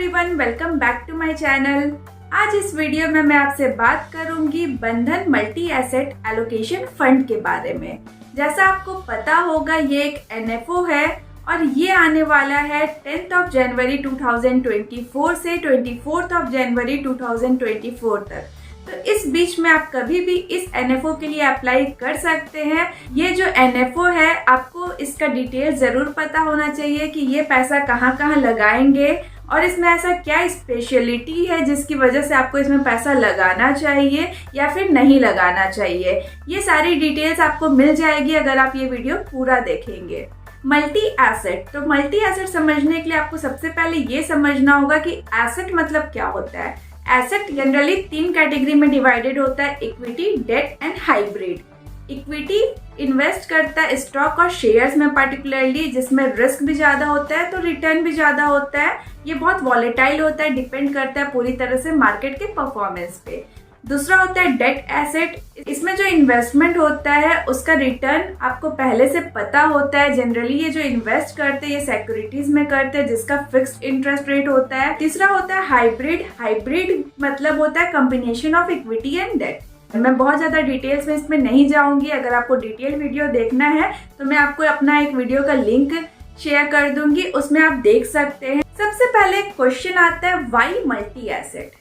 Everyone, welcome back to my channel. आज इस video में मैं आपसे बात करूंगी बंधन मल्टी एसेट एलोकेशन फंड के बारे में। जैसा आपको पता होगा, ये एक एनएफओ है और ये आने वाला है 10 जनवरी 2024 से 24 जनवरी 2024 तक। तो इस बीच में आप कभी भी इस एनएफओ के लिए अप्लाई कर सकते हैं। ये जो एनएफओ है, आपको इसका डिटेल जरूर पता होना चाहिए कि ये पैसा कहाँ कहाँ लगाएंगे और इसमें ऐसा क्या स्पेशलिटी है जिसकी वजह से आपको इसमें पैसा लगाना चाहिए या फिर नहीं लगाना चाहिए। ये सारी डिटेल्स आपको मिल जाएगी अगर आप ये वीडियो पूरा देखेंगे। मल्टी एसेट, तो मल्टी एसेट समझने के लिए आपको सबसे पहले ये समझना होगा कि एसेट मतलब क्या होता है। एसेट जनरली 3 कैटेगरी में डिवाइडेड होता है: equity, debt and hybrid. Equity invest करता है स्टॉक और शेयर्स में पार्टिकुलरली, जिसमें रिस्क भी ज़्यादा होता है तो रिटर्न भी ज़्यादा होता है। ये बहुत वॉलेटाइल होता है, डिपेंड करता है पूरी तरह से मार्केट के परफॉर्मेंस पे। दूसरा होता है डेट एसेट। इसमें जो इन्वेस्टमेंट होता है उसका रिटर्न आपको पहले से पता होता है। जनरली ये जो इन्वेस्ट करते हैं ये सिक्योरिटीज में करते हैं जिसका फिक्स्ड इंटरेस्ट रेट होता है। तीसरा होता है हाइब्रिड। हाइब्रिड मतलब होता है combination of equity and debt. मैं बहुत ज़्यादा डिटेल्स में इसमें नहीं जाऊंगी। अगर आपको डिटेल वीडियो देखना है तो मैं आपको अपना एक वीडियो का लिंक शेयर कर दूंगी, उसमें आप देख सकते हैं। सबसे पहले क्वेश्चन आता है, व्हाई मल्टी एसेट।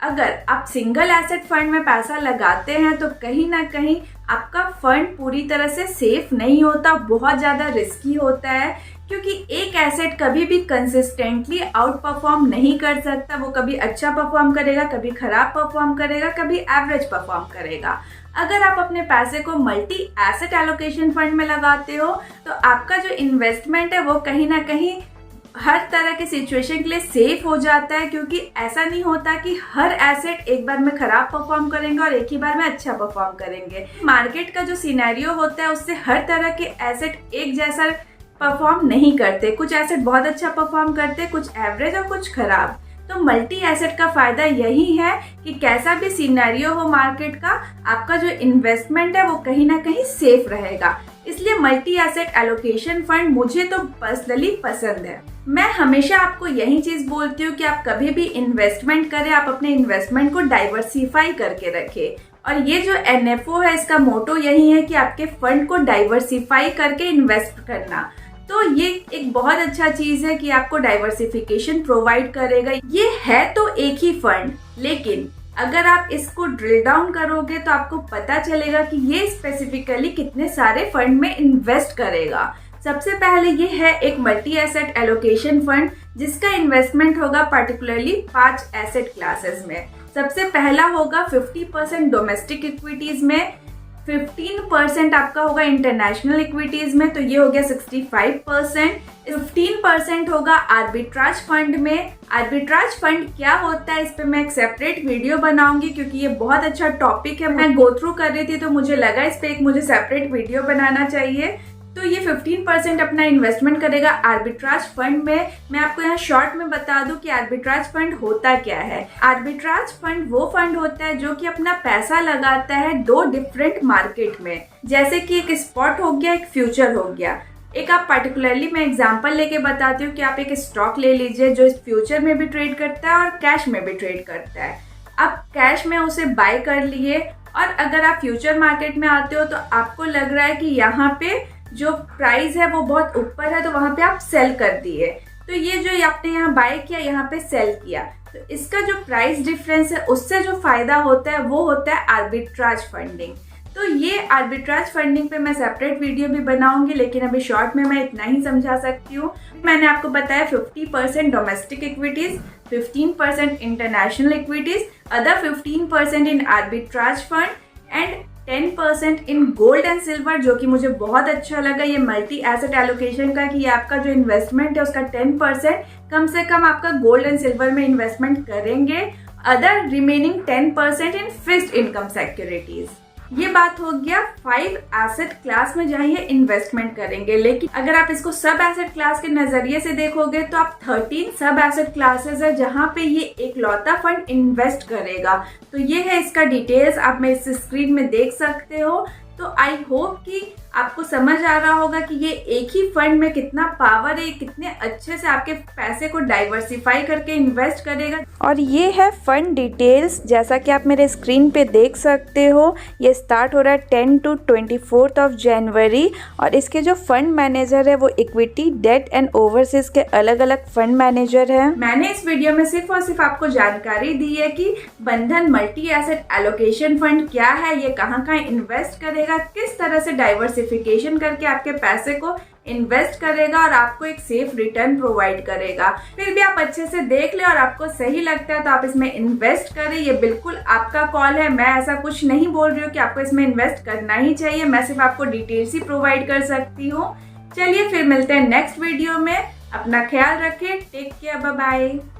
अगर आप सिंगल एसेट फंड में पैसा लगाते हैं तो कहीं ना कहीं आपका फंड पूरी तरह से सेफ नहीं होता, बहुत ज़्यादा रिस्की होता है, क्योंकि एक एसेट कभी भी कंसिस्टेंटली आउट परफॉर्म नहीं कर सकता। वो कभी अच्छा परफॉर्म करेगा, कभी खराब परफॉर्म करेगा, कभी एवरेज परफॉर्म करेगा। अगर आप अपने पैसे को मल्टी एसेट एलोकेशन फंड में लगाते हो तो आपका जो इन्वेस्टमेंट है वो कहीं ना कहीं हर तरह के सिचुएशन के लिए सेफ हो जाता है, क्योंकि ऐसा नहीं होता कि हर एसेट एक बार में खराब परफॉर्म करेंगे और एक ही बार में अच्छा परफॉर्म करेंगे। मार्केट का जो सिनेरियो होता है उससे हर तरह के एसेट एक जैसा परफॉर्म नहीं करते। कुछ एसेट बहुत अच्छा परफॉर्म करते, कुछ एवरेज और कुछ खराब। तो मल्टी एसेट का फायदा यही है कि कैसा भी सिनेरियो हो मार्केट का, आपका जो इन्वेस्टमेंट है वो कहीं ना कहीं सेफ रहेगा। इसलिए मल्टी एसेट एलोकेशन फंड मुझे तो पर्सनली पसंद है। मैं हमेशा आपको यही चीज बोलती हूँ कि आप कभी भी इन्वेस्टमेंट करें, आप अपने इन्वेस्टमेंट को डाइवर्सिफाई करके रखें। और ये जो एनएफओ है इसका मोटो यही है कि आपके फंड को डाइवर्सिफाई करके इन्वेस्ट करना। तो ये एक बहुत अच्छा चीज है कि आपको डाइवर्सिफिकेशन प्रोवाइड करेगा। ये है तो एक ही फंड, लेकिन अगर आप इसको ड्रिल डाउन करोगे तो आपको पता चलेगा कि ये स्पेसिफिकली कितने सारे फंड में इन्वेस्ट करेगा। सबसे पहले ये है एक मल्टी एसेट एलोकेशन फंड जिसका इन्वेस्टमेंट होगा पार्टिकुलरली 5 एसेट क्लासेस में। सबसे पहला होगा 50% डोमेस्टिक इक्विटीज में, 15% आपका होगा इंटरनेशनल इक्विटीज में, तो ये हो गया 65%। 15% होगा आर्बिट्राज फंड में। आर्बिट्राज फंड क्या होता है इस पे मैं एक सेपरेट वीडियो बनाऊंगी, क्योंकि ये बहुत अच्छा टॉपिक है। मैं गो थ्रू कर रही थी तो मुझे लगा इस पे एक मुझे सेपरेट वीडियो बनाना चाहिए। तो ये 15% अपना इन्वेस्टमेंट करेगा आर्बिट्राज फंड में। मैं आपको यहाँ शॉर्ट में बता दूं कि आर्बिट्राज फंड होता क्या है। आर्बिट्राज फंड वो फंड होता है जो कि अपना पैसा लगाता है 2 डिफरेंट मार्केट में, जैसे कि एक स्पॉट हो गया, एक फ्यूचर हो गया। एक आप पार्टिकुलरली मैं एग्जांपल लेके बताती हूँ कि आप एक स्टॉक ले लीजिए जो इस फ्यूचर में भी ट्रेड करता है और कैश में भी ट्रेड करता है। आप कैश में उसे बाय कर लिए और अगर आप फ्यूचर मार्केट में आते हो तो आपको लग रहा है कि यहाँ पे जो प्राइस है वो बहुत ऊपर है, तो वहां पे आप सेल कर दिए। तो ये जो आपने यहाँ बाय किया, यहाँ पे सेल किया, तो इसका जो प्राइस डिफरेंस है उससे जो फायदा होता है वो होता है आर्बिट्राज फंडिंग। तो ये आर्बिट्राज फंडिंग पे मैं सेपरेट वीडियो भी बनाऊंगी, लेकिन अभी शॉर्ट में मैं इतना ही समझा सकती हूँ। मैंने आपको बताया 50% domestic equities, 15% international equities, other 15% in arbitrage fund and 10% in gold and silver, जो कि मुझे बहुत अच्छा लगा ये मल्टी एसेट एलोकेशन का, कि ये आपका जो इन्वेस्टमेंट है उसका 10% कम से कम आपका गोल्ड एंड सिल्वर में इन्वेस्टमेंट करेंगे। Other remaining 10% in fixed income securities. ये बात हो गया 5 एसेट क्लास में जहाँ ये इन्वेस्टमेंट करेंगे। लेकिन अगर आप इसको सब एसेट क्लास के नजरिए से देखोगे तो आप 13 सब एसेट क्लासेस है जहाँ पे ये एक लौता फंड इन्वेस्ट करेगा। तो ये है इसका डिटेल्स, आप मैं इस स्क्रीन में देख सकते हो। तो आई होप कि आपको समझ आ रहा होगा कि ये एक ही फंड में कितना पावर है, कितने अच्छे से आपके पैसे को डाइवर्सिफाई करके इन्वेस्ट करेगा। और ये है फंड डिटेल्स, जैसा कि आप मेरे स्क्रीन पे देख सकते हो। ये स्टार्ट हो रहा है 10 to 24 जनवरी और इसके जो फंड मैनेजर है वो इक्विटी, डेट एंड ओवरसीज के अलग अलग फंड मैनेजर है। मैंने इस वीडियो में सिर्फ और सिर्फ आपको जानकारी दी है कि बंधन मल्टी एसेट एलोकेशन फंड क्या है, ये कहाँ कहाँ इन्वेस्ट करेगा, किस तरह से डाइवर्सिफिकेशन करके आपके पैसे को इन्वेस्ट करेगा और आपको एक सेफ रिटर्न प्रोवाइड करेगा। फिर भी आप अच्छे से देख ले और आपको सही लगता है तो आप इसमें इन्वेस्ट करें। ये बिल्कुल आपका कॉल है, मैं ऐसा कुछ नहीं बोल रही हूँ कि आपको इसमें इन्वेस्ट करना ही चाहिए। मैं सिर्फ आपको डिटेल्स ही प्रोवाइड कर सकती हूँ। चलिए फिर मिलते हैं नेक्स्ट वीडियो में। अपना ख्याल रखें, टेक केयर, बाय बाय।